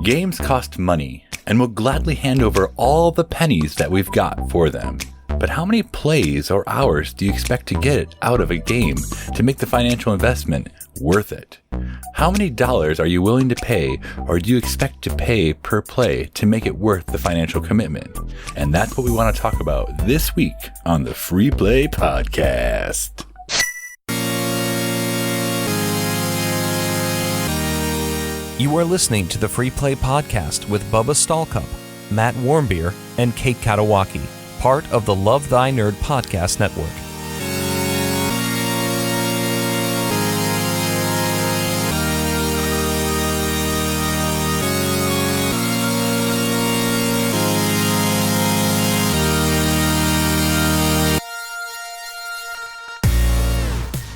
Games cost money, and we'll gladly hand over all the pennies that we've got for them. But how many plays or hours do you expect to get out of a game to make the financial investment worth it? How many dollars are you willing to pay, or do you expect to pay per play to make it worth the financial commitment? And that's what we want to talk about this week on the Free Play Podcast. You are listening to the Free Play Podcast with Bubba Stallcup, Matt Warmbier, and Kate Katawaki, part of the Love Thy Nerd podcast network.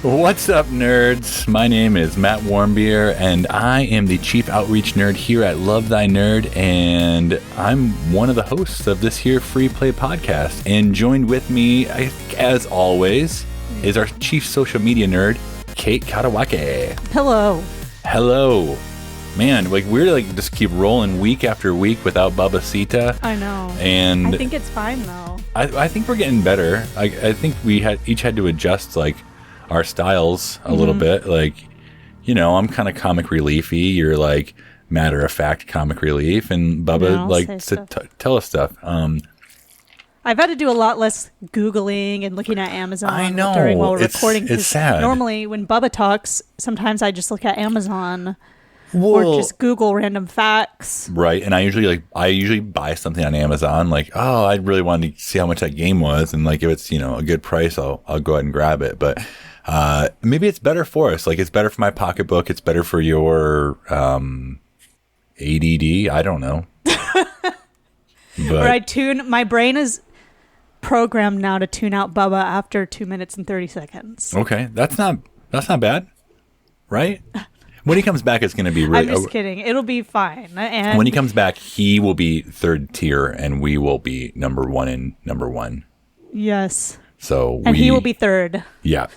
What's up, nerds? My name is Matt Warmbier, and I am the Chief Outreach Nerd here at Love Thy Nerd, and I'm one of the hosts of this here Free Play Podcast. And joined with me, as always, is our Chief Social Media Nerd, Kate Katawaki. Hello. Hello. Man, we're just keep rolling week after week without Bubba Sita. I know. And I think it's fine, though. I think we're getting better. I think we each had to adjust, our styles a little bit. I'm kind of comic reliefy. You're matter of fact comic relief, and Bubba tell us stuff. I've had to do a lot less Googling and looking at Amazon. I know. while we're recording. It's sad. Normally, when Bubba talks, sometimes I just look at Amazon or just Google random facts. Right, and I usually buy something on Amazon. I really wanted to see how much that game was, and if it's a good price, I'll go ahead and grab it. But maybe it's better for us. It's better for my pocketbook. It's better for your ADD. I don't know. But my brain is programmed now to tune out Bubba after 2 minutes and 30 seconds. Okay, that's not bad, right? When he comes back, it's going to be really... I'm just kidding. It'll be fine. And when he comes back, he will be third tier, and we will be number one. Yes. And he will be third. Yeah.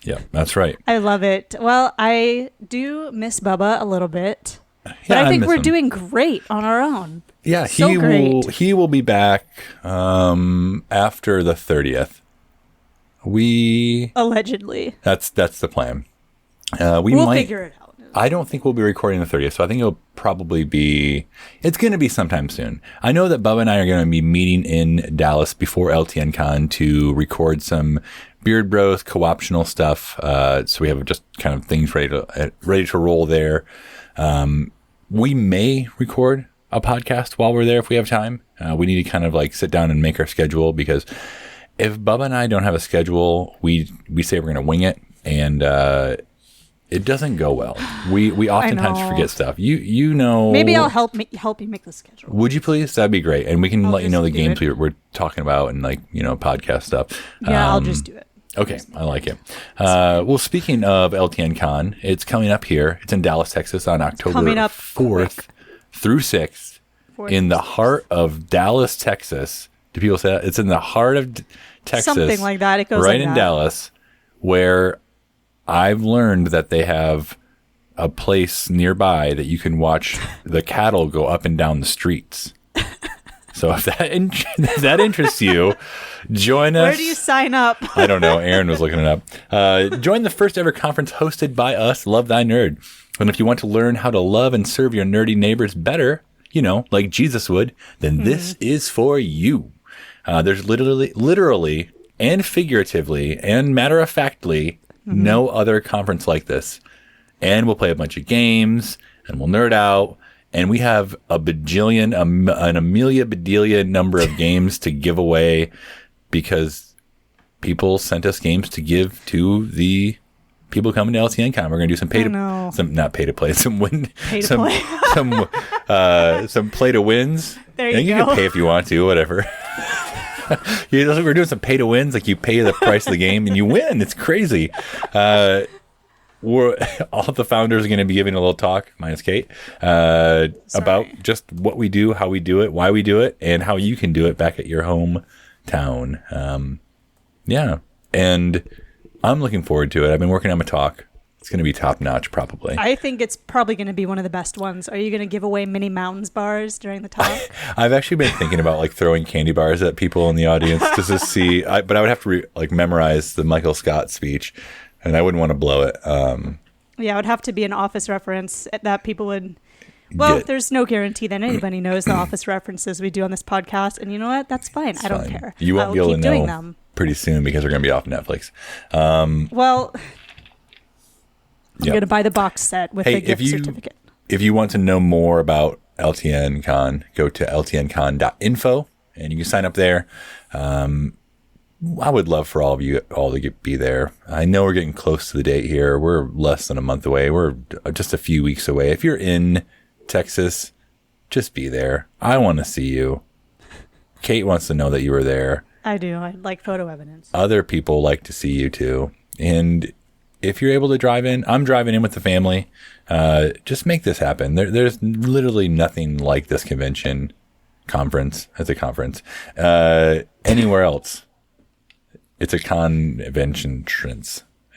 Yeah, that's right. I love it. Well, I do miss Bubba a little bit, but I think we're doing great on our own. Yeah, great. He will be back after the 30th. Allegedly. That's the plan. We'll figure it out. I don't think we'll be recording the 30th, so I think it'll probably be... It's going to be sometime soon. I know that Bubba and I are going to be meeting in Dallas before LTN Con to record some Beard Bros co-optional stuff. So we have just kind of things ready to roll there. We may record a podcast while we're there if we have time. We need to kind of sit down and make our schedule, because if Bubba and I don't have a schedule, we say we're going to wing it, and it doesn't go well. We oftentimes forget stuff. You know. Maybe I'll help you make the schedule. Would you please? That'd be great, and we can let you know the games we're talking about and podcast stuff. Yeah, I'll just do it. Okay, I like it. Well, speaking of LTN Con, it's coming up here. It's in Dallas, Texas on October 4th through 6th in the heart of Dallas, Texas. Do people say that? It's in the heart of Texas. Something like that. It goes right in Dallas, where I've learned that they have a place nearby that you can watch the cattle go up and down the streets. So if that interests you, join us. Where do you sign up? I don't know. Aaron was looking it up. Join the first ever conference hosted by us, Love Thy Nerd. And if you want to learn how to love and serve your nerdy neighbors better, like Jesus would, then this is for you. There's literally and figuratively and matter-of-factly no other conference like this. And we'll play a bunch of games, and we'll nerd out. And we have an Amelia Bedelia number of games to give away, because people sent us games to give to the people coming to LTN Con. We're going to do some some play to wins. There you go. You can pay if you want to, whatever. We're doing some pay to wins. You pay the price of the game and you win. It's crazy. All the founders are going to be giving a little talk, minus Kate, about just what we do, how we do it, why we do it, and how you can do it back at your hometown. Yeah. And I'm looking forward to it. I've been working on my talk It's going to be top notch, probably. I think it's probably going to be one of the best ones. Are you going to give away mini Mountains bars during the talk? I've actually been thinking about like throwing candy bars at people in the audience just to see. But I would have to memorize the Michael Scott speech, and I wouldn't want to blow it. Yeah, it would have to be an Office reference that people would. Well, there's no guarantee that anybody knows the Office references we do on this podcast, and you know what? That's fine. I don't care. You won't be able to know them pretty soon because they're going to be off Netflix. Well. I'm going to buy the box set with the gift certificate. If you want to know more about LTN Con, go to ltncon.info and you can sign up there. I would love for all of you all to be there. I know we're getting close to the date here. We're less than a month away. We're just a few weeks away. If you're in Texas, just be there. I want to see you. Kate wants to know that you were there. I do. I like photo evidence. Other people like to see you too. And if you're able to drive in, I'm driving in with the family. Just make this happen. There's literally nothing like this conference. It's a conference. Anywhere else. It's a convention.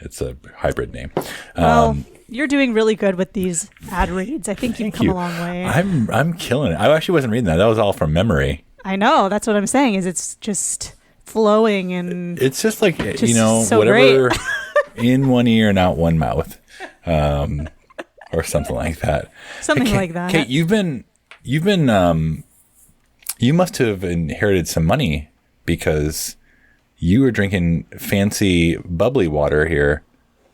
It's a hybrid name. Well, you're doing really good with these ad reads. I think you've come a long way. I'm killing it. I actually wasn't reading that. That was all from memory. I know. That's what I'm saying. Is it's just flowing and it's just like so whatever. Great. In one ear and out one mouth, or something like that. Like that. Kate, you must have inherited some money because you were drinking fancy bubbly water here.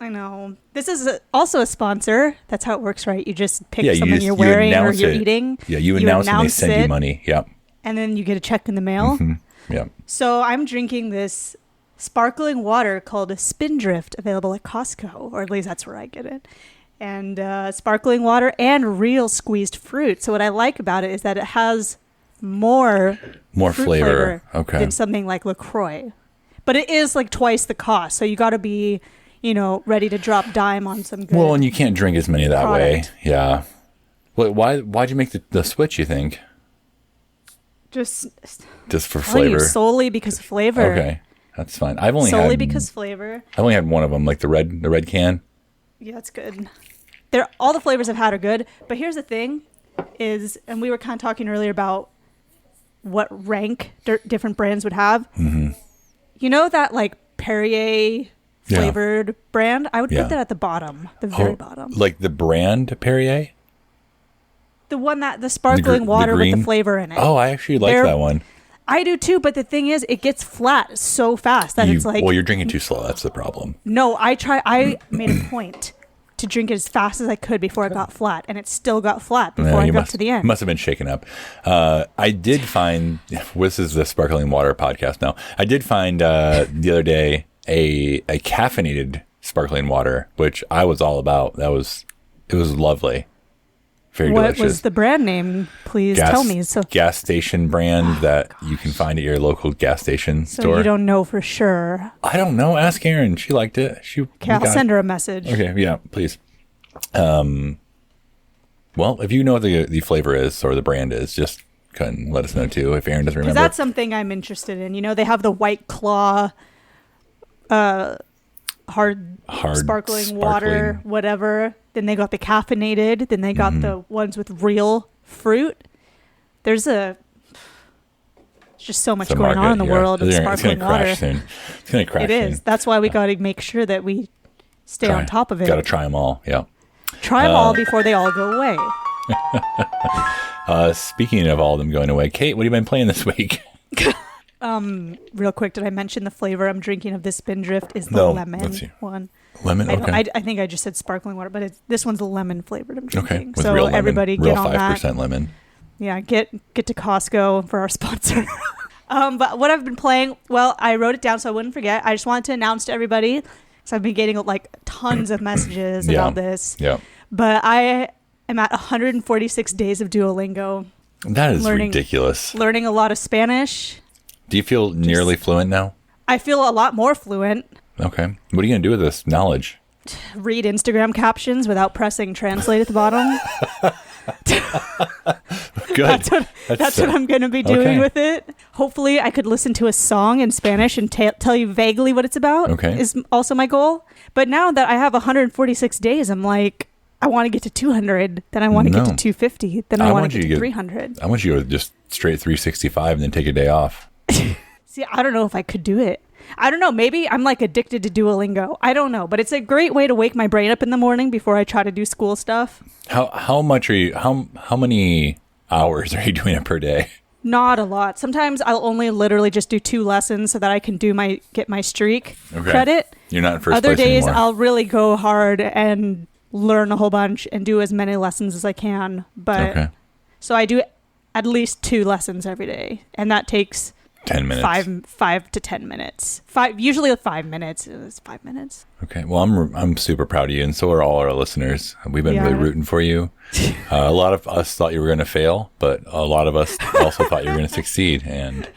I know. This is also a sponsor. That's how it works, right? You just pick something you're wearing or you're eating. Yeah, you announce and they send you money. Yep. And then you get a check in the mail. Mm-hmm. Yep. So I'm drinking this sparkling water called Spindrift, available at Costco, or at least that's where I get it. And sparkling water and real squeezed fruit. So what I like about it is that it has more flavor than something like LaCroix. But it is like twice the cost. So you got to be, ready to drop dime on some good. Well, and you can't drink as many that way. Yeah. Why'd you make the switch, you think? Just for flavor. Solely because of flavor. Okay. That's fine. I've only because flavor. I only had one of them, like the red can. Yeah, it's good. All the flavors I've had are good, but here's the thing, and we were kind of talking earlier about what rank different brands would have. Mm-hmm. You know that like Perrier flavored brand? I would put that at the bottom, the very bottom. Like the brand Perrier? The one the sparkling water with the flavor in it. Oh, I actually like that one. I do too, but the thing is, it gets flat so fast that it's like... Well, you're drinking too slow. That's the problem. No, I made a point to drink it as fast as I could before it got flat, and it still got flat before I got to the end. Must have been shaken up. I did find... This is the Sparkling Water podcast now. I did find the other day a caffeinated sparkling water, which I was all about. It was lovely. Very delicious. What was the brand name? Please tell me. Gas station brand that you can find at your local gas station store. So you don't know for sure. I don't know. Ask Erin. She liked it. I'll send her a message. Okay, yeah, please. Well, if you know what the flavor is or the brand is, just go ahead and let us know too if Erin doesn't remember. Because that's something I'm interested in. They have the White Claw, hard sparkling water, whatever. Then they got the caffeinated. Then they got the ones with real fruit. There's just so much going on in the world of sparkling water. It's going to crash soon. It is. That's why we got to make sure that we stay on top of it. Got to try them all. Yeah. Try them all before they all go away. Speaking of all of them going away, Kate, what have you been playing this week? Real quick, did I mention the flavor I'm drinking of this Spindrift is the lemon one? Lemon, okay. I think I just said sparkling water, but this one's the lemon flavored I'm drinking. Okay, with so real lemon, everybody real get on 5% lemon. Yeah, get to Costco for our sponsor. But what I've been playing, well, I wrote it down so I wouldn't forget. I just wanted to announce to everybody, because I've been getting like tons of messages about this. Yeah. But I am at 146 days of Duolingo. That is ridiculous. Learning a lot of Spanish. Do you feel nearly fluent now? I feel a lot more fluent. Okay. What are you going to do with this knowledge? Read Instagram captions without pressing translate at the bottom. Good. That's what I'm going to be doing with it. Hopefully I could listen to a song in Spanish and tell you vaguely what it's about. Okay. Is also my goal. But now that I have 146 days, I'm like, I want to get to 200, then I want to get to 250, then I want to get to 300. I want you to just straight 365 and then take a day off. See, I don't know if I could do it. I don't know. Maybe I'm like addicted to Duolingo. I don't know, but it's a great way to wake my brain up in the morning before I try to do school stuff. How much are you? How many hours are you doing it per day? Not a lot. Sometimes I'll only literally just do 2 lessons so that I can get my streak credit. You're not in first Other place days anymore. I'll really go hard and learn a whole bunch and do as many lessons as I can. But so I do at least 2 lessons every day, and that takes 10 minutes. 5 to 10 minutes. Usually 5 minutes. It's 5 minutes. Okay. Well, I'm super proud of you, and so are all our listeners. We've been really rooting for you. A lot of us thought you were going to fail, but a lot of us also thought you were going to succeed. And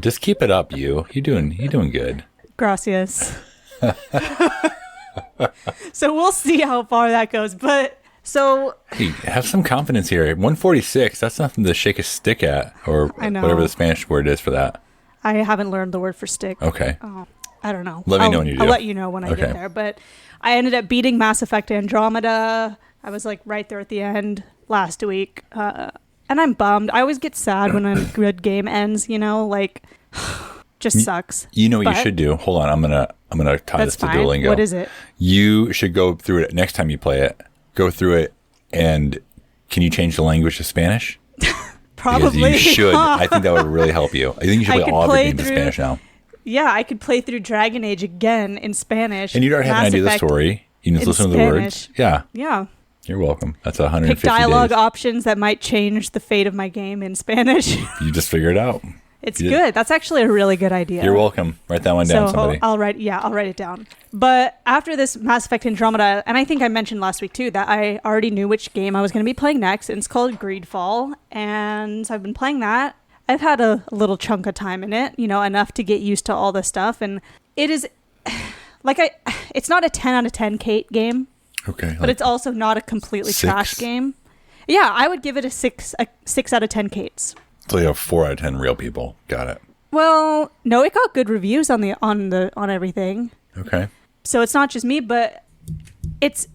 just keep it up, you. You're doing good. Gracias. So we'll see how far that goes. But so hey, have some confidence here. 146. That's nothing to shake a stick at, or I know. whatever the Spanish word is for that. I haven't learned the word for stick. Okay. Oh, I don't know. Let me know when you do. I'll let you know when I get there. But I ended up beating Mass Effect Andromeda. I was like right there at the end last week. And I'm bummed. I always get sad when a good game ends, like just sucks. You know what you should do? Hold on. I'm gonna tie this to Duolingo. What is it? You should go through it next time you play it. Go through it, and can you change the language to Spanish? Probably. Because you should. I think that would really help you. I think you should play all of your games in Spanish now. Yeah, I could play through Dragon Age again in Spanish. And you don't have an idea of the story. You just listen to the words. Yeah. Yeah. You're welcome. That's 150 Pick dialogue days. options that might change the fate of my game in Spanish. You just figure it out. It's good. That's actually a really good idea. You're welcome. Write that one down, somebody. I'll write it down. But after this Mass Effect Andromeda, and I think I mentioned last week too, that I already knew which game I was going to be playing next, and it's called Greedfall, and so I've been playing that. I've had a little chunk of time in it, enough to get used to all this stuff, and it is, it's not a 10 out of 10 Kate game. Okay. But it's also not a completely 6? trash game. Yeah, I would give it a 6 out of 10 Kates. So you have 4 out of 10 real people. Got it. Well, no, it got good reviews on everything. Okay. So it's not just me, but it's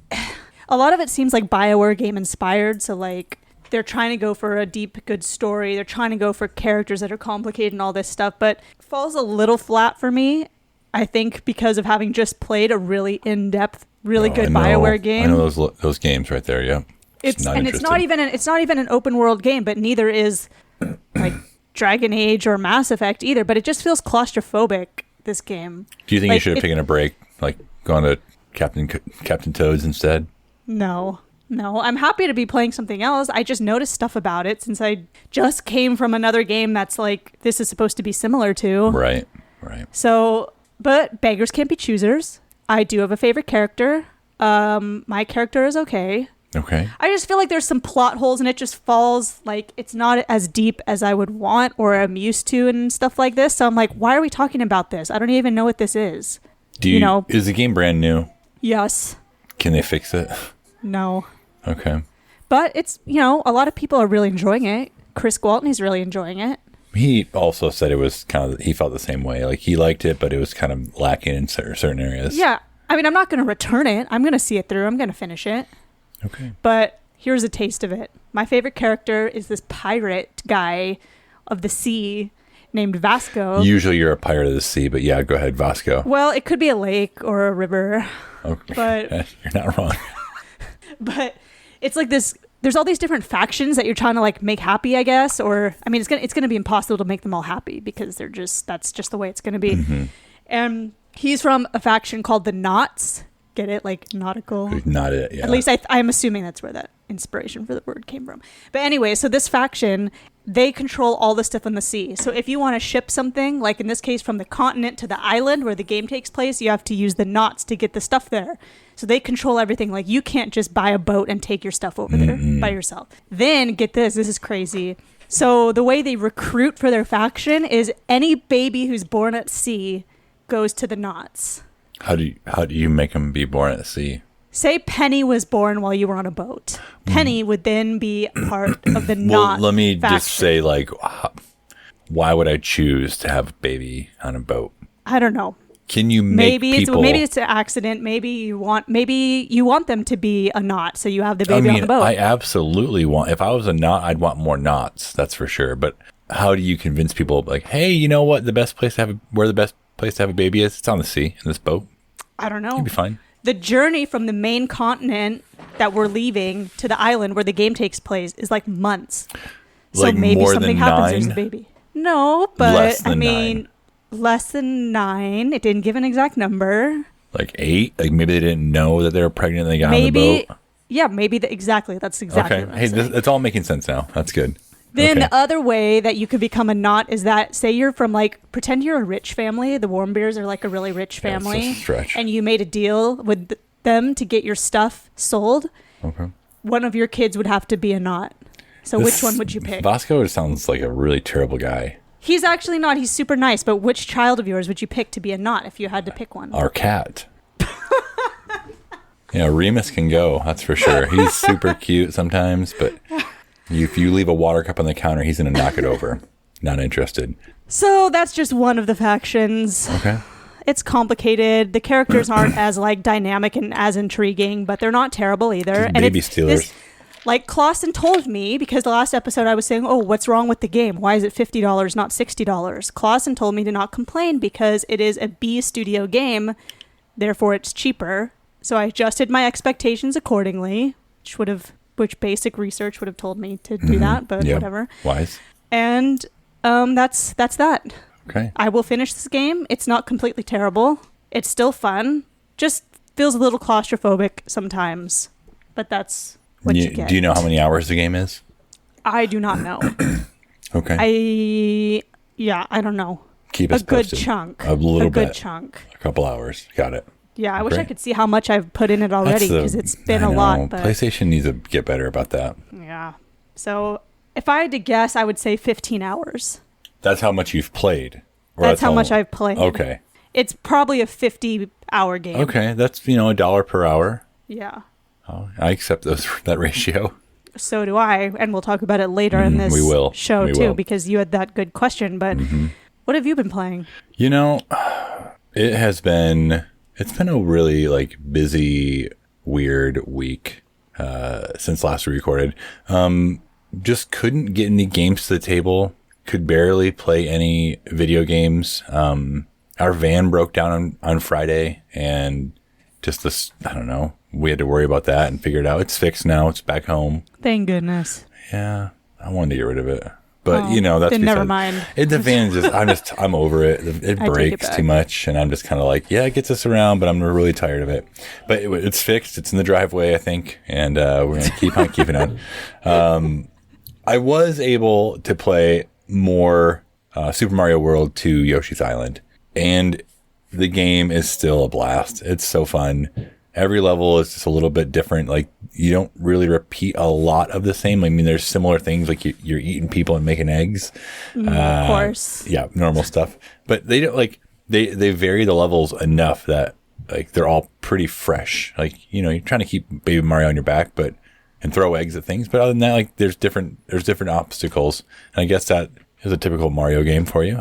a lot of it seems like BioWare game inspired. So like they're trying to go for a deep, good story. They're trying to go for characters that are complicated and all this stuff, but it falls a little flat for me. I think because of having just played a really in-depth, really good BioWare game. I know those games right there. Yeah. It's not even an open world game, but neither is like Dragon Age or Mass Effect either. But it just feels claustrophobic. This game. Do you think you should have taken a break, like gone to Captain Toad's instead? No. I'm happy to be playing something else. I just noticed stuff about it since I just came from another game that's like this is supposed to be similar to. Right. So, but beggars can't be choosers. I do have a favorite character. My character is okay. Okay. I just feel like there's some plot holes and it just falls like it's not as deep as I would want or I'm used to and stuff like this. So I'm like, why are we talking about this? I don't even know what this is. Is the game brand new? Yes. Can they fix it? No. Okay. But it's, a lot of people are really enjoying it. Chris Gwaltney's really enjoying it. He also said it was he felt the same way. Like he liked it, but it was kind of lacking in certain areas. Yeah. I mean, I'm not going to return it. I'm going to see it through. I'm going to finish it. Okay. But here's a taste of it. My favorite character is this pirate guy of the sea named Vasco. Usually you're a pirate of the sea, but yeah, go ahead, Vasco. Well, it could be a lake or a river. Okay. But you're not wrong. But it's like this, there's all these different factions that you're trying to like make happy, I guess. Or, I mean, it's gonna be impossible to make them all happy because that's just the way it's going to be. Mm-hmm. And he's from a faction called the Knots. Get it? Like nautical. Not it, yeah. At least I'm assuming that's where that inspiration for the word came from. But anyway, so this faction, they control all the stuff on the sea. So if you want to ship something, like in this case from the continent to the island where the game takes place, you have to use the knots to get the stuff there. So they control everything. Like you can't just buy a boat and take your stuff over there by yourself. Then get this is crazy. So the way they recruit for their faction is any baby who's born at sea goes to the knots. How do you make them be born at sea? Say Penny was born while you were on a boat. Penny would then be part of the knot. Well, let me faction. just say, like, why would I choose to have a baby on a boat? I don't know. Can you make people? Maybe it's an accident. Maybe you want them to be a knot, so you have the baby on the boat. I absolutely want. If I was a knot, I'd want more knots. That's for sure. But how do you convince people? Like, hey, you know what? Where the best place to have a baby is? It's on the sea in this boat. I don't know. You'd be fine. The journey from the main continent that we're leaving to the island where the game takes place is like months. So Like maybe more something than happens. 9? There's a baby. No, but Less than 9. Less than 9. It didn't give an exact number. Like 8? Like maybe they didn't know that they were pregnant and they got on the boat? Yeah, maybe. Exactly. That's exactly Okay. what I'm Hey, saying. it's all making sense now. That's good. Then Okay. the other way that you could become a knot is that, say you're from pretend you're a rich family. The Warmbeers are like a really rich Yeah, it's family. a stretch. And you made a deal with them to get your stuff sold. Okay. One of your kids would have to be a knot. So which one would you pick? Vasco sounds like a really terrible guy. He's actually not. He's super nice. But which child of yours would you pick to be a knot if you had to pick one? Our cat. Remus can go. That's for sure. He's super cute sometimes, but if you leave a water cup on the counter, he's going to knock it over. Not interested. So that's just one of the factions. Okay. It's complicated. The characters aren't as dynamic and as intriguing, but they're not terrible either. Just baby stealers. Like Clausen told me, because the last episode I was saying, oh, what's wrong with the game? Why is it $50, not $60? Clausen told me to not complain because it is a B studio game, therefore it's cheaper. So I adjusted my expectations accordingly, which basic research would have told me to do that, but Yep. whatever. Wise. And that's that. Okay. I will finish this game. It's not completely terrible. It's still fun. Just feels a little claustrophobic sometimes, but that's what you get. Do you know how many hours the game is? I do not know. Okay. I don't know. Keep us A good posted. chunk. A little bit. A good chunk. A couple hours. Got it. Yeah, I wish I Great. could see how much I've put in it already because it's been I a know. lot. But PlayStation needs to get better about that. yeah. So if I had to guess, I would say 15 hours. That's how much you've played. Or That's how much I've played. Okay. It's probably a 50-hour game. Okay. That's, $1 per hour. Yeah. Oh, I accept that ratio. So do I, and we'll talk about it later in this we will. show We too, will. because you had that good question. But what have you been playing? It's been a really busy, weird week since last we recorded. Just couldn't get any games to the table. Could barely play any video games. Our van broke down on Friday, and just this, I don't know. We had to worry about that and figure it out. It's fixed now. It's back home. Thank goodness. Yeah, I wanted to get rid of it, but Oh, that's then never because mind. The van's I'm over it. It take it breaks back. too much, and I'm just kind of like, yeah, it gets us around, but I'm really tired of it. But it's fixed. It's in the driveway, I think, and we're gonna keep on keeping on. I was able to play more Super Mario World 2 Yoshi's Island, and the game is still a blast. It's so fun. Every level is just a little bit different. Like, you don't really repeat a lot of the same. I mean, there's similar things, like you're eating people and making eggs. Of course. Yeah, normal stuff. But they don't they vary the levels enough that they're all pretty fresh. Like, you're trying to keep Baby Mario on your back, and throw eggs at things. But other than that, there's different obstacles. And I guess that is a typical Mario game for you.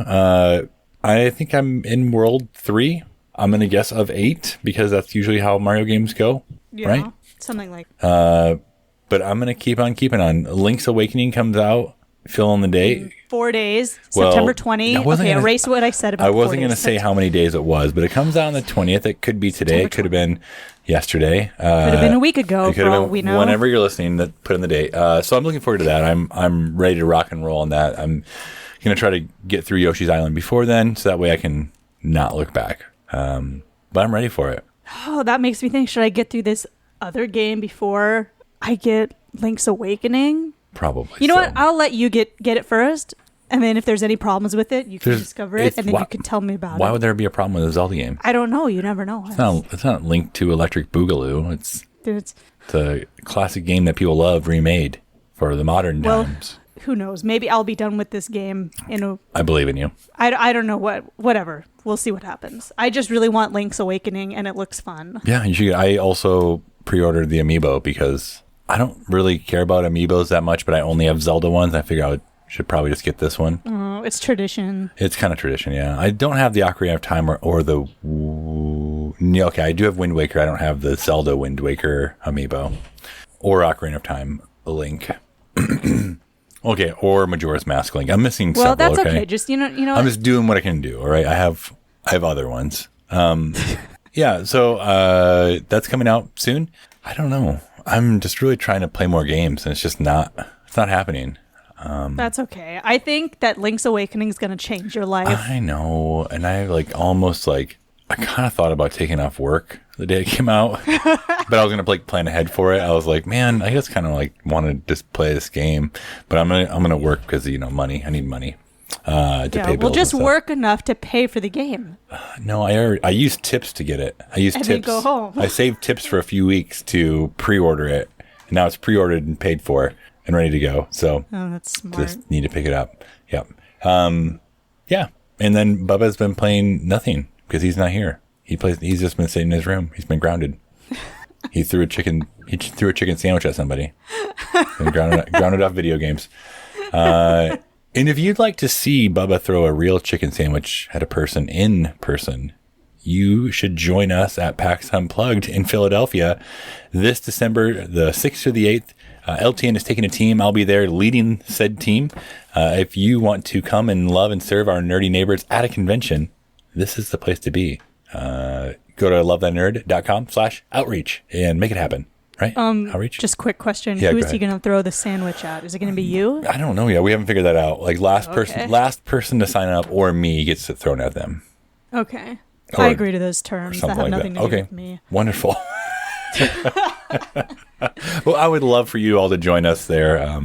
I think I'm in World 3. I'm going to guess of 8 because that's usually how Mario games go, Yeah, right? something like But I'm going to keep on keeping on. Link's Awakening comes out. Fill in the date. 4 days, Well, September 20. I wasn't Okay, gonna- erase what I said about I 4 wasn't going to days. say how many days it was, but it comes out on the 20th. It could be today. It could have been yesterday. Could have been a week ago, It could for have all been we know. whenever you're listening. That put in the date. So I'm looking forward to that. I'm ready to rock and roll on that. I'm going to try to get through Yoshi's Island before then, so that way I can not look back. But I'm ready for it. Oh, that makes me think, should I get through this other game before I get Link's Awakening? Probably. You know so. what? I'll let you get it first. And then if there's any problems with it, you can discover it. And then you can tell me about Why it. would there be a problem with a Zelda game? I don't know. You never know. It's not linked to Electric Boogaloo. It's It's, the classic game that people love remade for the modern times. who knows? Maybe I'll be done with this game in a... I believe in you. I don't know whatever. We'll see what happens. I just really want Link's Awakening, and it looks fun. Yeah, you should. I also pre-ordered the amiibo because I don't really care about amiibos that much, but I only have Zelda ones. I figure I should probably just get this one. it's tradition. It's kind of tradition, yeah. I don't have the Ocarina of Time or the... Okay, I do have Wind Waker. I don't have the Zelda Wind Waker amiibo. Or Ocarina of Time Link. Okay, or Majora's Mask Link. I'm missing Well, several, that's okay. Just, you know. I'm just doing what I can do, all right? I have other ones. Yeah, so that's coming out soon. I don't know. I'm just really trying to play more games, and it's not happening. That's okay. I think that Link's Awakening is going to change your life. I know, and I I kind of thought about taking off work the day it came out, but I was gonna plan ahead for it. I was like, man, I just kind of want to just play this game, but I'm gonna work because money. I need money to pay bills. Well, just work enough to pay for the game. No, I used tips to get it. I used and tips. Then go home. I saved tips for a few weeks to pre-order it, and now it's pre-ordered and paid for and ready to go. So that's smart. Just need to pick it up. Yep. Yeah. And then Bubba's been playing nothing because he's not here. He's just been sitting in his room. He's been grounded. He threw a chicken sandwich at somebody. And grounded off video games. And if you'd like to see Bubba throw a real chicken sandwich at a person in person, you should join us at PAX Unplugged in Philadelphia this December the 6th through the 8th. LTN is taking a team. I'll be there leading said team. If you want to come and love and serve our nerdy neighbors at a convention, this is the place to be. Go to lovethynerd.com/outreach and make it happen. Right? Outreach. Just quick question. Yeah, Who is he going to throw the sandwich at? Is it going to be you? I don't know yet. We haven't figured that out. Last person to sign up or me gets it thrown at them. Okay. Or, I agree to those terms. That have nothing to do with me. Wonderful. Well, I would love for you all to join us there.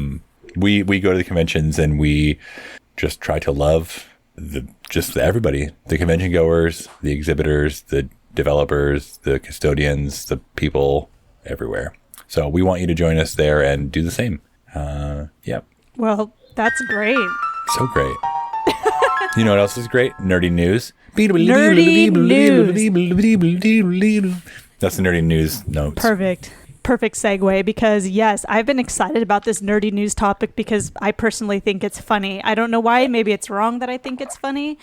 We go to the conventions and we just try to love everybody, the convention goers, the exhibitors, the developers, the custodians, the people everywhere. So we want you to join us there and do the same. Yep. Well, that's great. So great. You know what else is great? Nerdy news. Nerdy news. That's the nerdy news notes. Perfect segue, because yes, I've been excited about this nerdy news topic because I personally think it's funny. I don't know why. Maybe it's wrong that I think it's funny,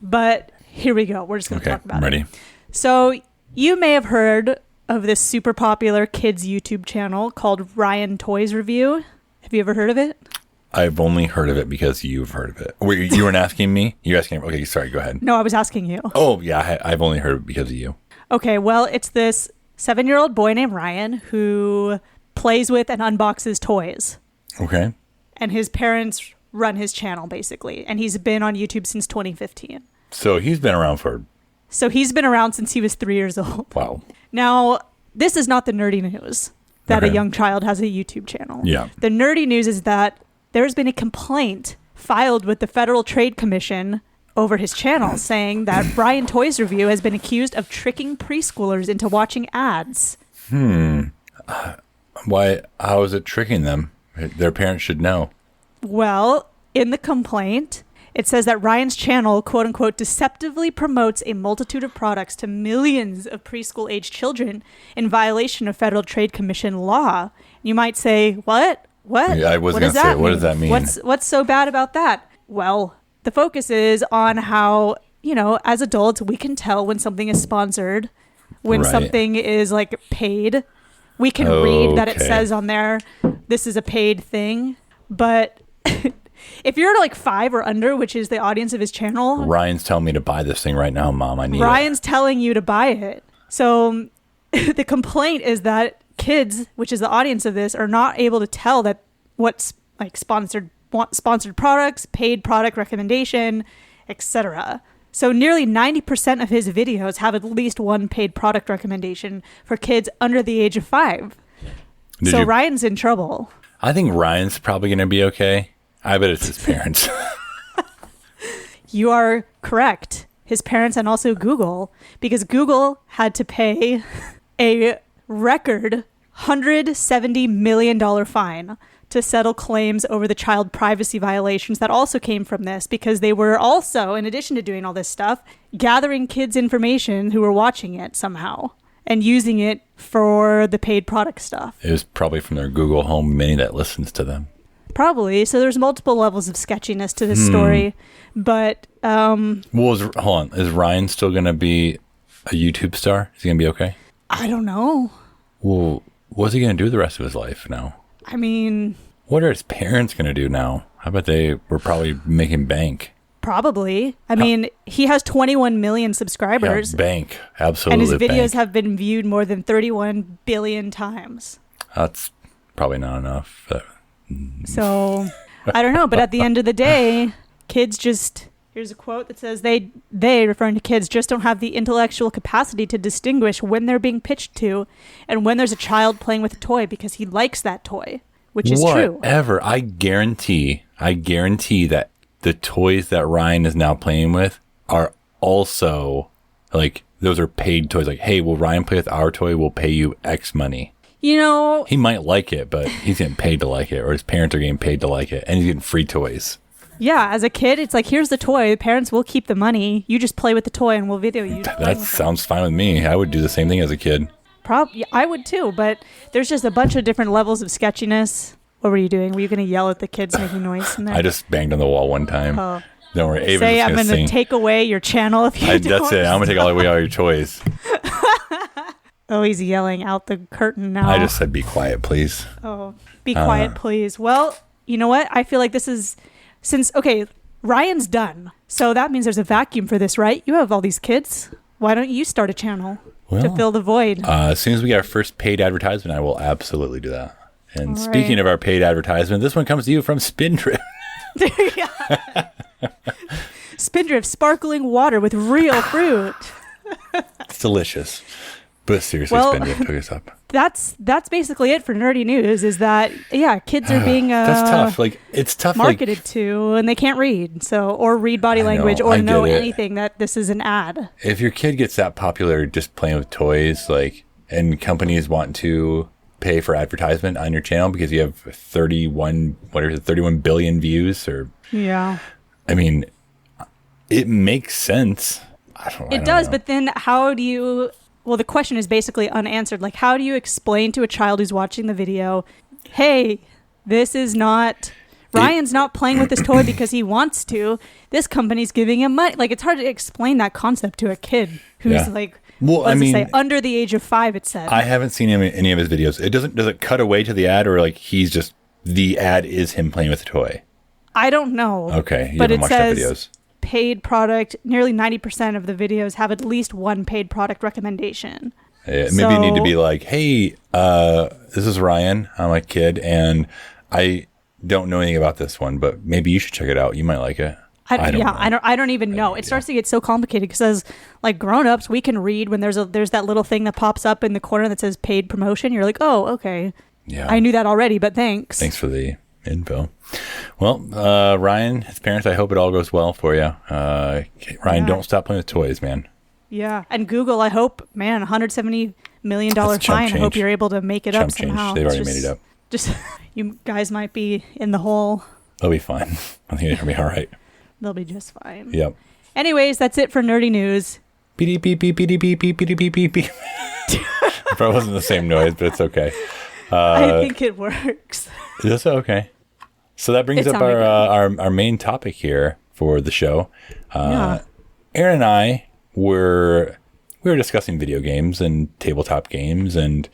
but here we go. We're just going to talk about I'm ready. it. So you may have heard of this super popular kids YouTube channel called Ryan Toys Review. Have you ever heard of it? I've only heard of it because you've heard of it. You weren't asking me? You're asking. Okay, sorry. Go ahead. No, I was asking you. Oh, yeah. I've only heard of it because of you. Okay, well, it's this 7-year-old boy named Ryan who plays with and unboxes toys. Okay. And his parents run his channel, basically. And he's been on YouTube since 2015. So he's been around since he was 3 years old. Wow. Now, this is not the nerdy news that a young child has a YouTube channel. Yeah. The nerdy news is that there's been a complaint filed with the Federal Trade Commission over his channel saying that Ryan Toys Review has been accused of tricking preschoolers into watching ads. Why? How is it tricking them? Their parents should know. Well, in the complaint, it says that Ryan's channel, quote unquote, deceptively promotes a multitude of products to millions of preschool-age children in violation of Federal Trade Commission law. You might say, what? Yeah, I was going to say, what does that mean? What's so bad about that? Well, the focus is on how, as adults, we can tell when something is sponsored, when something is paid. We can read that it says on there, this is a paid thing. But if you're 5 or under, which is the audience of his channel. Ryan's telling me to buy this thing right now, Mom. I need it. Ryan's telling you to buy it. So the complaint is that kids, which is the audience of this, are not able to tell that what's sponsored products, paid product recommendation, etc. So nearly 90% of his videos have at least one paid product recommendation for kids under the age of 5. Ryan's in trouble. I think Ryan's probably going to be okay. I bet it's his parents. You are correct. His parents and also Google, because Google had to pay a record $170 million fine to settle claims over the child privacy violations that also came from this, because they were also, in addition to doing all this stuff, gathering kids' information who were watching it somehow and using it for the paid product stuff. It was probably from their Google Home Mini that listens to them. Probably. So there's multiple levels of sketchiness to this story. But Hold on. Is Ryan still going to be a YouTube star? Is he going to be okay? I don't know. Well, what's he going to do the rest of his life now? I mean, What are his parents going to do now? I bet they were probably making bank. probably. I mean, he has 21 million Yeah, subscribers. bank. And Absolutely his videos bank. have been viewed more than 31 billion times. That's probably not enough. So, I don't know. But at the end of the day, kids just... Here's a quote that says, they, referring to kids, just don't have the intellectual capacity to distinguish when they're being pitched to and when there's a child playing with a toy because he likes that toy, which is true. Whatever. I guarantee that the toys that Ryan is now playing with are also, like, those are paid toys. Like, hey, will Ryan play with our toy? We'll pay you X money. You know, He might like it, but he's getting paid to like it, or his parents are getting paid to like it, and he's getting free toys. yeah, as a kid, it's like, here's the toy. The parents will keep the money. You just play with the toy and we'll video you. That sounds fine with me. I would do the same thing as a kid. Probably, I would too, but there's just a bunch of different levels of sketchiness. What were you doing? Were you going to yell at the kids making noise in there? I just banged on the wall one time. Oh. Don't worry. Ava's Say, just I'm going going to to sing. take away your channel if you don't. That's it. I'm going to take away all your toys. Oh, he's yelling out the curtain now. I just said, be quiet, please. Oh, be quiet, please. Well, you know what? I feel like this is okay, Ryan's done. So that means there's a vacuum for this, right? You have all these kids. Why don't you start a channel to Well, fill the void? As soon as we get our first paid advertisement, I will absolutely do that. And All speaking right. of our paid advertisement, this one comes to you from Spindrift. Spindrift sparkling water with real fruit. It's delicious. But seriously, Well, Spindrift took us up. That's basically it for nerdy news. Is that kids are being That's tough. Like, it's tough. marketed to, and they can't read, or read body I know, language, I or get know it. anything that this is an ad. If your kid gets that popular just playing with toys, like, and companies want to pay for advertisement on your channel because you have 31 billion views, or Yeah. I mean, it makes sense. I don't It does, know. but then how do you... Well, the question is basically unanswered. Like, how do you explain to a child who's watching the video, hey, this is not... Ryan's not playing with this toy because he wants to. This company's giving him money. Like, it's hard to explain that concept to a kid who's Yeah. like... Well, what I does it mean, say? Under the age of 5, it said. I haven't seen any of his videos. Does it cut away to the ad, or like the ad is him playing with the toy? I don't know. Okay, you but haven't it watched that says videos. paid product. Nearly 90% of the videos have at least one paid product recommendation. Yeah, maybe you need to So- be like, hey, this is Ryan. I'm a kid, and I don't know anything about this one, but maybe you should check it out. You might like it. I don't know. I don't even know. It starts to get so complicated because as like grown-ups, we can read when there's that little thing that pops up in the corner that says paid promotion. You're like, oh, okay. Yeah. I knew that already, but thanks. Thanks for the info. Well, Ryan, his parents, I hope it all goes well for you. Ryan, Yeah. don't stop playing with toys, man. Yeah. And Google, I hope, man, $170 million That's chump fine. I hope change. you're able to make it up Chump change. somehow. They've It's already made it up. Just you guys might be in the hole. They'll be fine. I think it'll be all right. They'll be just fine. Yep. Anyways, that's it for nerdy news. Beep, beep, beep, beep, beep, beep, beep, beep, beep, beep. Probably wasn't the same noise, but it's okay. I think it works. That's okay. So that brings It up sounded our main topic here for the show. Yeah. Aaron and I were discussing video games and tabletop games, and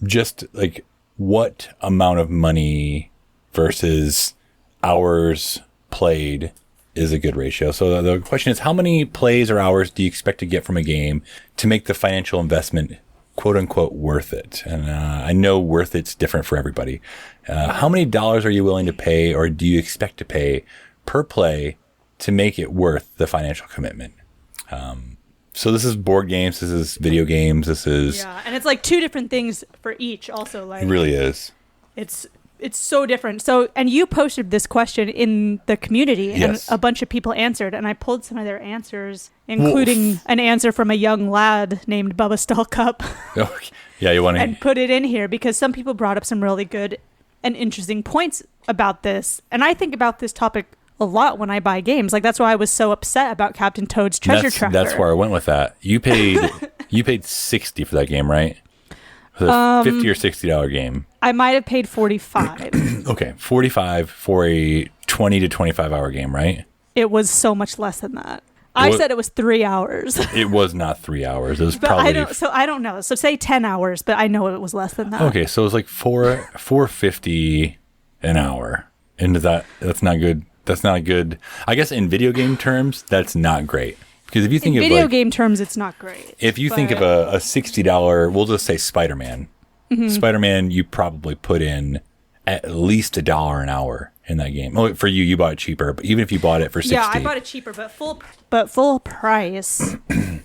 just like what amount of money versus hours played is a good ratio. So the question is, how many plays or hours do you expect to get from a game to make the financial investment, quote unquote, worth it? And I know worth it's different for everybody. How many dollars are you willing to pay, or do you expect to pay per play to make it worth the financial commitment? So this is board games, this is video games, this is, Yeah, and it's like two different things for each also. Like it really is. it's so different. So, and you posted this question in the community, and Yes. a bunch of people answered, and I pulled some of their answers, including an answer from a young lad named Bubba Stallcup, Okay. Yeah, you want to, and put it in here because some people brought up some really good and interesting points about this. And I think about this topic a lot when I buy games. Like, that's why I was so upset about Captain Toad's Treasure Tracker. that's where I went with that. You paid 60 for that game, right? A $50 or $60 game. I might have paid $45. Okay, $45 for a 20 to 25 hour game, right? It was so much less than that. I said it was 3 hours. It was not 3 hours. It was But probably I don't know. So say 10 hours, but I know it was less than that. okay. So it was like $4.50 an hour, and that's not good. That's not good. I guess in video game terms, that's not great. Because if you think In of video game terms, it's not great. if you think of a $60, we'll just say Spider-Man. Mm-hmm. Spider-Man, you probably put in at least $1 an hour in that game. Oh, for you bought it cheaper, but even if you bought it for 60, Yeah, I bought it cheaper, but full price.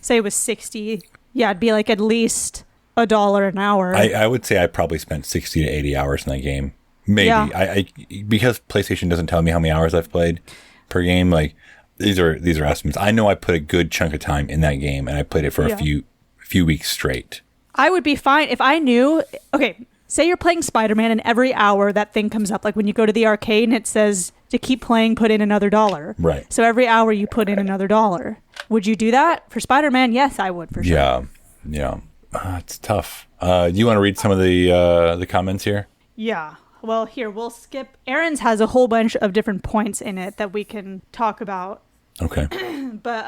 Say it was 60. Yeah, it'd be like at least $1 an hour. I would say I probably spent 60 to 80 hours in that game. Maybe Yeah. I because PlayStation doesn't tell me how many hours I've played per game. Like these are estimates. I know I put a good chunk of time in that game, and I played it for a few weeks straight. I would be fine if I knew. Okay, say you're playing Spider-Man, and every hour that thing comes up, like when you go to the arcade and it says to keep playing, put in another $1. Right. So every hour you put in another $1. Would you do that for Spider-Man? Yes, I would for sure. Yeah. It's tough. You want to read some of the comments here? Yeah. Well, here, we'll skip. Aaron's has a whole bunch of different points in it that we can talk about. Okay. But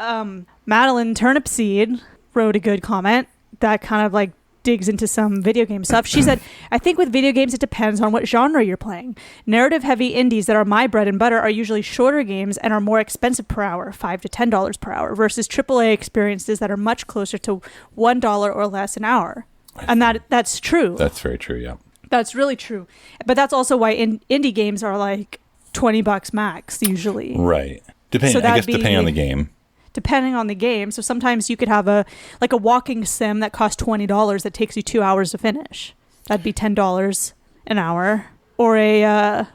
Madeline Turnipseed wrote a good comment that kind of like digs into some video game stuff. She said, I think with video games, it depends on what genre you're playing. Narrative heavy indies that are my bread and butter are usually shorter games and are more expensive per hour, $5 to $10 per hour, versus AAA experiences that are much closer to $1 or less an hour. And that's true. That's very true. Yeah. That's really true. But that's also why indie games are like $20 max usually. Right. So Depending on the game. Depending on the game. So sometimes you could have a walking sim that costs $20 that takes you 2 hours to finish. That'd be $10 an hour. Or I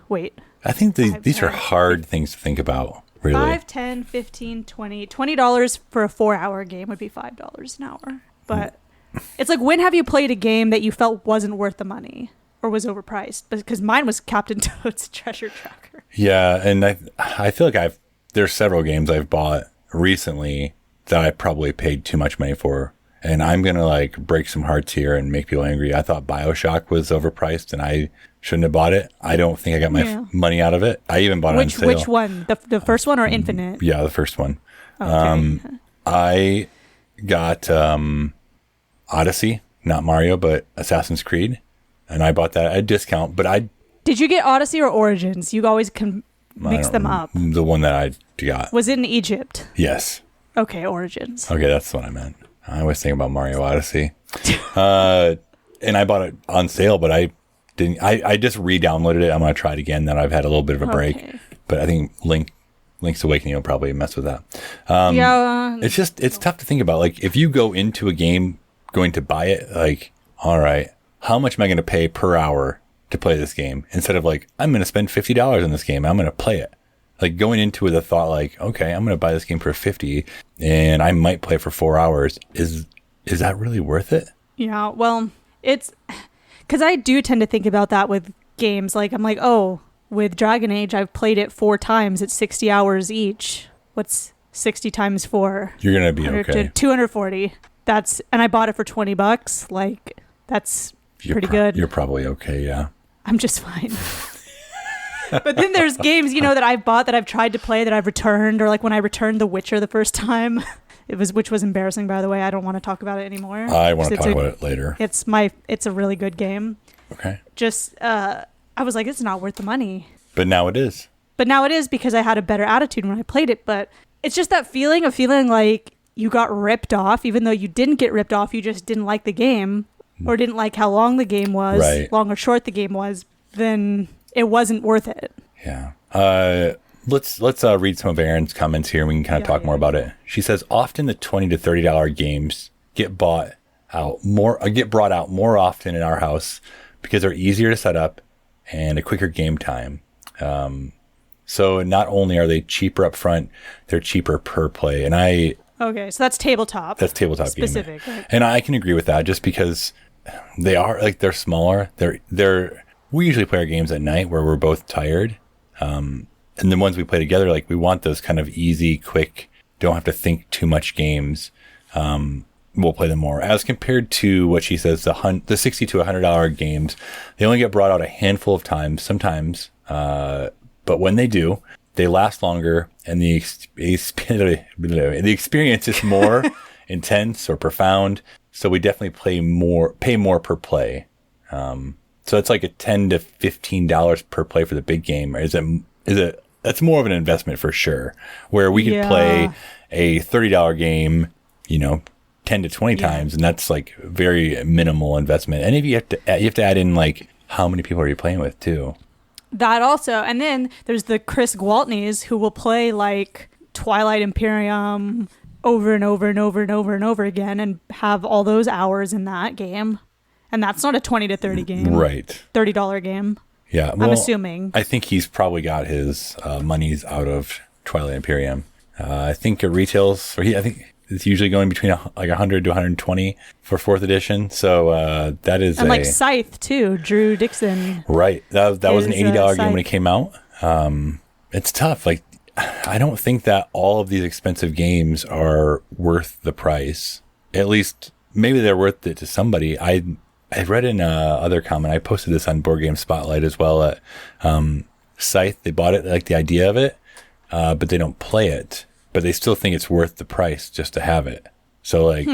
think these are hard things to think about, really. 5, 10, 15, 20. $20 for a 4-hour game would be $5 an hour. But it's like, when have you played a game that you felt wasn't worth the money or was overpriced? Because mine was Captain Toad's Treasure Tracker. Yeah, and I feel like there's several games I've bought recently that I probably paid too much money for, and I'm gonna like break some hearts here and make people angry. I thought BioShock was overpriced, and I shouldn't have bought it. I don't think I got my money out of it. I even bought it on sale. Which one? The first one or Infinite? Yeah, the first one. Okay. I got Odyssey, not Mario, but Assassin's Creed, and I bought that at a discount. But did you get Odyssey or Origins? You always can mix them up. The one that I got. Was it in Egypt? Yes. Okay, Origins. Okay, that's what I meant. I was thinking about Mario Odyssey. And I bought it on sale, but I didn't. I just re-downloaded it. I'm going to try it again. Now I've had a little bit of a break. Okay. But I think Link's Awakening will probably mess with that. It's tough to think about. Like, if you go into a game going to buy it, like, all right, how much am I going to pay per hour to play this game? Instead of like, I'm going to spend $50 on this game. I'm going to play it. Like, going into it with the thought like, okay, I'm going to buy this game for $50 and I might play for 4 hours. Is that really worth it? Yeah, well, it's because I do tend to think about that with games. Like, I'm like, oh, with Dragon Age, I've played it 4 times. It's 60 hours each. What's 60 times 4? You're going to be okay. 240. And I bought it for $20. Like, that's pretty good. You're probably okay, yeah. I'm just fine. But then there's games, that I've bought that I've tried to play that I've returned, or like when I returned The Witcher the first time, which was embarrassing, by the way. I don't want to talk about it anymore. I want to talk about it later. It's a really good game. Okay. Just I was like, it's not worth the money. But now it is. But now it is, because I had a better attitude when I played it. But it's just that feeling of feeling like you got ripped off, even though you didn't get ripped off. You just didn't like the game, or didn't like how long the game was, right. Long or short the game was. Then it wasn't worth it. Yeah. Let's read some of Aaron's comments here, and we can kind of talk more about it. She says, often the $20 to $30 games get brought out more often in our house because they're easier to set up and a quicker game time. So not only are they cheaper up front, they're cheaper per play. And okay, so that's tabletop. That's tabletop specific. Right? And I can agree with that, just because they're smaller. We usually play our games at night where we're both tired. And the ones we play together, like, we want those kind of easy, quick, don't have to think too much games. we'll play them more. As compared to what she says, the $60 to $100 games, they only get brought out a handful of times, sometimes. But when they do, they last longer, and the experience is more intense or profound. So we definitely pay more per play. So it's like a $10 to $15 per play for the big game. That's more of an investment for sure. Where we could play a $30 game, 10 to 20 times, and that's like very minimal investment. And if you have to add in like how many people are you playing with too. That also, and then there's the Chris Gwaltneys who will play like Twilight Imperium over and over and over and over and over again, and have all those hours in that game. And that's not a 20 to 30 game, right? $30 game. Yeah, well, I'm assuming. I think he's probably got his monies out of Twilight Imperium. I think it retails, I think it's usually going between like 100 to 120 for 4th edition. So that is, and like Scythe too, Drew Dixon. Right, that was an $80 game when it came out. It's tough. Like, I don't think that all of these expensive games are worth the price. At least maybe they're worth it to somebody. I read in other comment, I posted this on Board Game Spotlight as well, at Scythe. They bought it, like the idea of it, but they don't play it. But they still think it's worth the price just to have it. So like,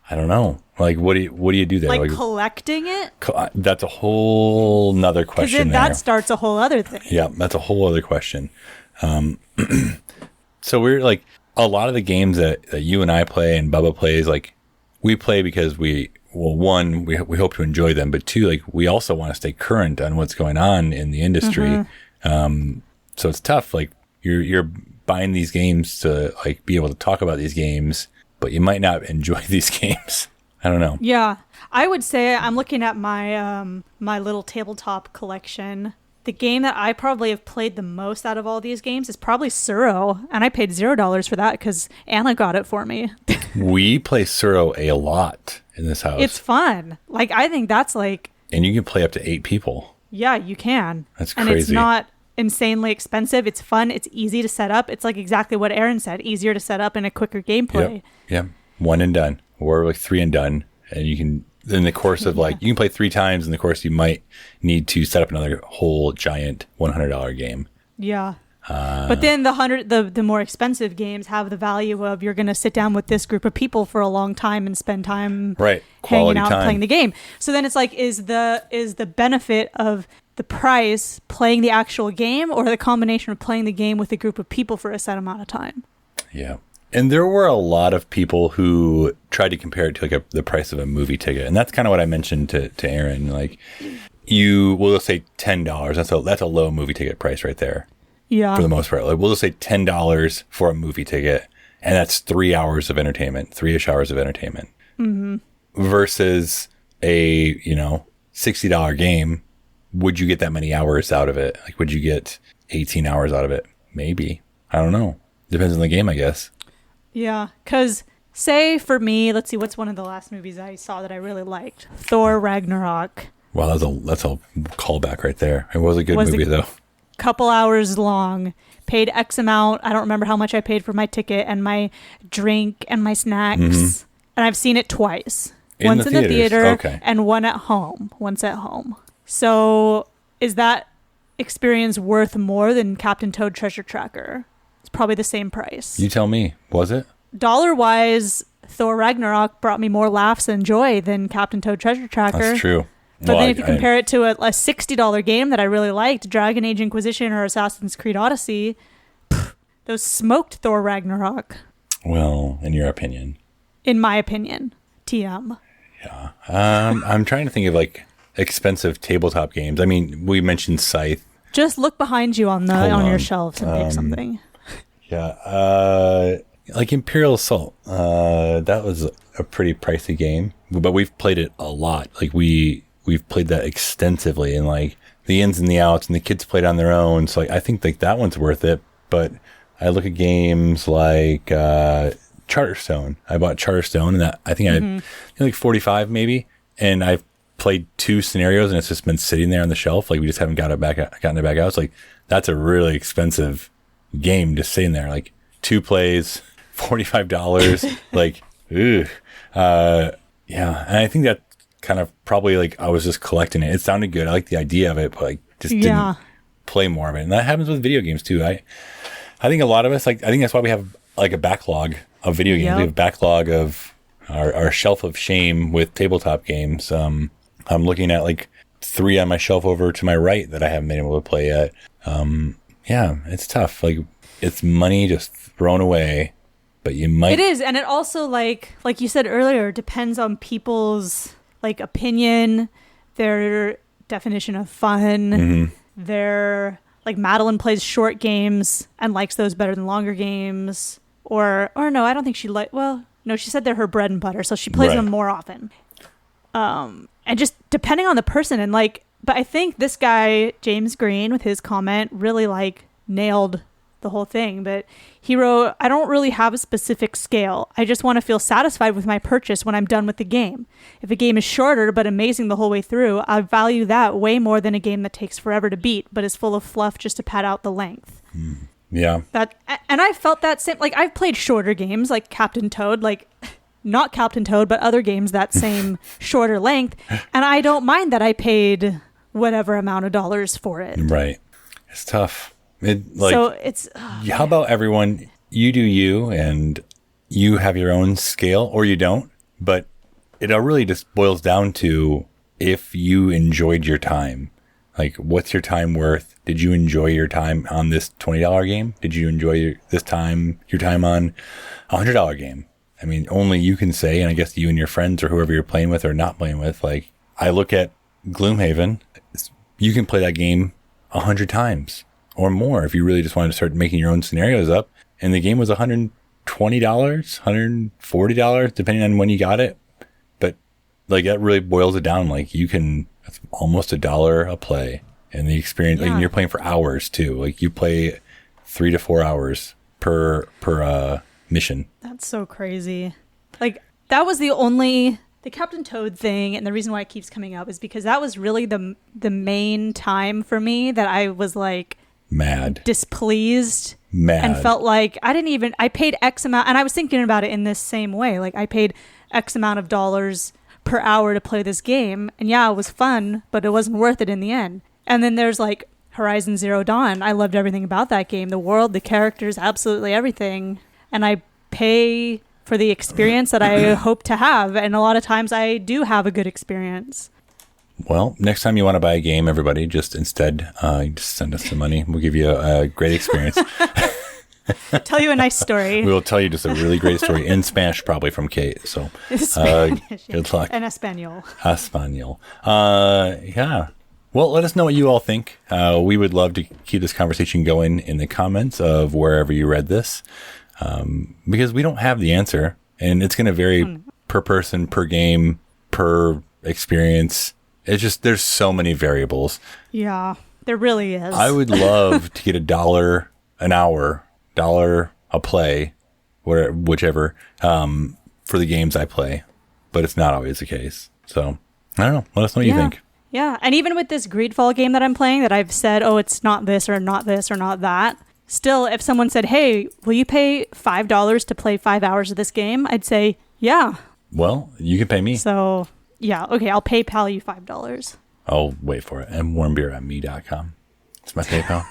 I don't know. Like, what do you do there? Like collecting it? That's a whole nother question. Because that starts a whole other thing. Yeah, that's a whole other question. So we're like, a lot of the games that you and I play and Bubba plays, like, we play because one, we hope to enjoy them, but two, like, we also want to stay current on what's going on in the industry. So it's tough. Like, you're buying these games to like be able to talk about these games, but you might not enjoy these games. I don't know. Yeah, I would say I'm looking at my my little tabletop collection. The game that I probably have played the most out of all these games is probably Suro, and I paid $0 for that because Anna got it for me. We play Suro a lot in this house. It's fun. Like, I think that's like... And you can play up to 8 people. Yeah, you can. That's crazy. And it's not insanely expensive. It's fun. It's easy to set up. It's like exactly what Aaron said. Easier to set up and a quicker gameplay. Yep. 1 and done. Or like 3 and done. And you can... In the course of like, you can play 3 times. In the course, you might need to set up another whole giant $100 game. Yeah. But then the more expensive games have the value of you're going to sit down with this group of people for a long time and spend time hanging out and playing the game. So then it's like, is the benefit of the price playing the actual game, or the combination of playing the game with a group of people for a set amount of time? Yeah. And there were a lot of people who tried to compare it to like the price of a movie ticket. And that's kind of what I mentioned to Aaron. Like, we'll just say $10. That's a low movie ticket price right there. Yeah. For the most part. Like, we'll just say $10 for a movie ticket. And that's 3 hours of entertainment, 3-ish hours of entertainment. Mm-hmm. Versus a, $60 game. Would you get that many hours out of it? Like, would you get 18 hours out of it? Maybe. I don't know. Depends on the game, I guess. Yeah, because say for me, let's see, what's one of the last movies I saw that I really liked? Thor Ragnarok. Wow, that's a callback right there. It was a good movie, though. Couple hours long. Paid X amount. I don't remember how much I paid for my ticket and my drink and my snacks. Mm-hmm. And I've seen it twice. Once in the theater and once at home. So is that experience worth more than Captain Toad Treasure Tracker? Probably the same price. You tell me. Was it? Dollar-wise, Thor Ragnarok brought me more laughs and joy than Captain Toad Treasure Tracker. That's true. But then if you compare it to a $60 game that I really liked, Dragon Age Inquisition or Assassin's Creed Odyssey, those smoked Thor Ragnarok. Well, in your opinion. In my opinion. TM. Yeah. I'm trying to think of like expensive tabletop games. I mean, we mentioned Scythe. Just look behind you on your shelves and pick something. Yeah, like Imperial Assault. That was a pretty pricey game, but we've played it a lot. Like we've played that extensively, and like the ins and the outs, and the kids played on their own. So like, I think like that one's worth it. But I look at games like Charterstone. I bought Charterstone, and that I think I had like 45 maybe, and I've played 2 scenarios, and it's just been sitting there on the shelf. Like we just haven't gotten it back out. It's like that's a really expensive game just sitting there, like 2 plays, $45. Like, Yeah, and I think that kind of probably like I was just collecting it. It sounded good. I like the idea of it, but like just didn't play more of it. And that happens with video games too. I think a lot of us I think that's why we have like a backlog of video games. We have a backlog of our shelf of shame with tabletop games. I'm looking at like 3 on my shelf over to my right that I haven't been able to play yet. Yeah, it's tough. Like it's money just thrown away. But you might. It is, and it also like you said earlier, depends on people's like opinion, their definition of fun, their like Madeline plays short games and likes those better than longer games, or no, I don't think she she said they're her bread and butter, so she plays them more often. And just depending on the person and like, but I think this guy James Green with his comment really like nailed the whole thing. But he wrote, I don't really have a specific scale. I just want to feel satisfied with my purchase when I'm done with the game. If a game is shorter but amazing the whole way through, I value that way more than a game that takes forever to beat but is full of fluff just to pad out the length. Yeah. And I felt that same, like I've played shorter games like Captain Toad, like not Captain Toad, but other games that same shorter length. And I don't mind that I paid whatever amount of dollars for it. Right. It's tough. So it's how about everyone, you do you, and you have your own scale, or you don't, but it really just boils down to if you enjoyed your time. Like, what's your time worth? Did you enjoy your time on this $20 game? Did you enjoy your time on a $100 game? I mean, only you can say, and I guess you and your friends or whoever you're playing with or not playing with. Like, I look at Gloomhaven, you can play that game 100 times. Or more if you really just wanted to start making your own scenarios up. And the game was $120, $140, depending on when you got it. But like that really boils it down. Like that's almost $1 a play. And the experience, like you're playing for hours too. Like you play 3 to 4 hours per mission. That's so crazy. Like that was the Captain Toad thing, and the reason why it keeps coming up is because that was really the main time for me that I was like, displeased and felt like I paid X amount, and I was thinking about it in this same way. Like I paid X amount of dollars per hour to play this game, and yeah, it was fun, but it wasn't worth it in the end. And then there's like Horizon Zero Dawn. I loved everything about that game, the world, the characters, absolutely everything. And I pay for the experience that I hope to have, and a lot of times I do have a good experience. Well, next time you want to buy a game, everybody, just instead, just send us some money. We'll give you a great experience. Tell you a nice story. We will tell you just a really great story in Spanish, probably from Kate. So good luck. And Espanol. Yeah. Well, let us know what you all think. We would love to keep this conversation going in the comments of wherever you read this, because we don't have the answer, and it's going to vary per person, per game, per experience. It's just, there's so many variables. Yeah, there really is. I would love to get $1 an hour, $1 a play, whichever, for the games I play, but it's not always the case. So I don't know. Let us know what you think. Yeah. And even with this Greedfall game that I'm playing that I've said, oh, it's not this or not this or not that. Still, if someone said, hey, will you pay $5 to play 5 hours of this game? I'd say, yeah. Well, you can pay me. So yeah, okay, I'll PayPal you $5. I'll wait for it. And warmbeer@me.com. It's my PayPal.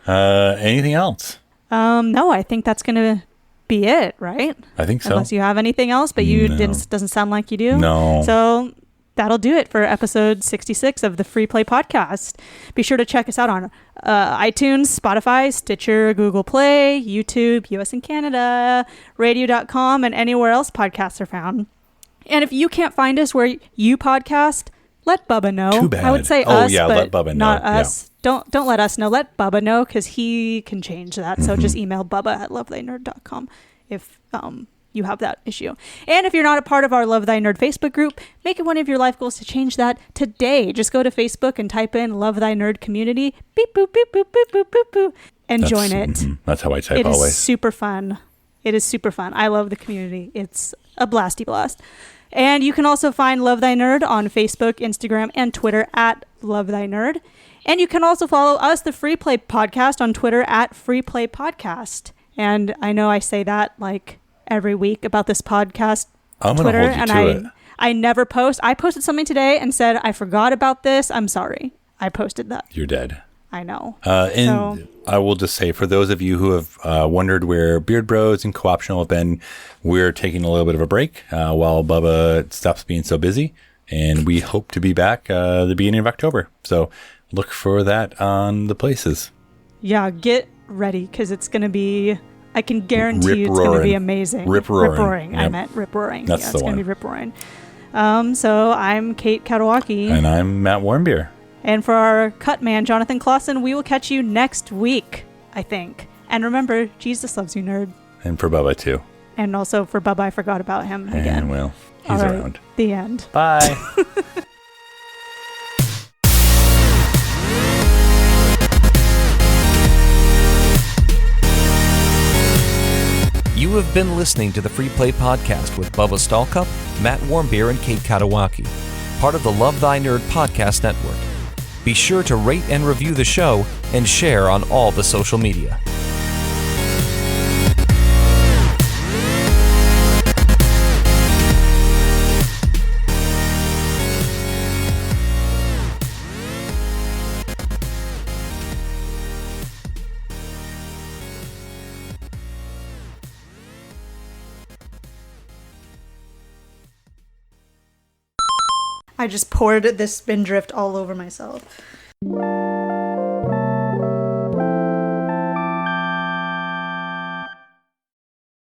Anything else? No, I think that's going to be it, right? I think so. Unless you have anything else, but doesn't sound like you do. No. So that'll do it for episode 66 of the Free Play Podcast. Be sure to check us out on iTunes, Spotify, Stitcher, Google Play, YouTube, US and Canada, radio.com, and anywhere else podcasts are found. And if you can't find us where you podcast, let Bubba know. Too bad. I would say us, but let Bubba not know. us. Yeah. Don't let us know. Let Bubba know, because he can change that. So just email bubba@lovethynerd.com if you have that issue. And if you're not a part of our Love Thy Nerd Facebook group, make it one of your life goals to change that today. Just go to Facebook and type in Love Thy Nerd Community, beep, boop, beep, boop, boop, boop, boop, boop, and join it. That's how I type it always. It is super fun. It is super fun. I love the community. It's a blasty blast. And you can also find Love Thy Nerd on Facebook, Instagram, and Twitter at Love Thy Nerd. And you can also follow us, the Free Play Podcast, on Twitter at Free Play Podcast. And I know I say that like every week about this podcast I'm going Twitter, to hold you and to it. I never post. I posted something today and said I forgot about this. I'm sorry. I posted that. You're dead. I know. And I will just say, for those of you who have wondered where Beard Bros and Co-optional have been, we're taking a little bit of a break while Bubba stops being so busy. And we hope to be back the beginning of October. So look for that on the places. Yeah, get ready because it's going to be, I can guarantee you it's going to be amazing. Rip-roaring. Rip-roaring. Yep. I meant rip-roaring. That's yeah, the it's going one. to be rip-roaring. So I'm Kate Katawaki. And I'm Matt Warmbier. And for our cut man, Jonathan Clausen, we will catch you next week, I think. And remember, Jesus loves you, nerd. And for Bubba, too. And also for Bubba, I forgot about him again. And, well, he's All right, around. The end. Bye. You have been listening to the Free Play Podcast with Bubba Stallcup, Matt Warmbier, and Kate Katawaki, part of the Love Thy Nerd Podcast Network. Be sure to rate and review the show and share on all the social media. I just poured this Spindrift all over myself.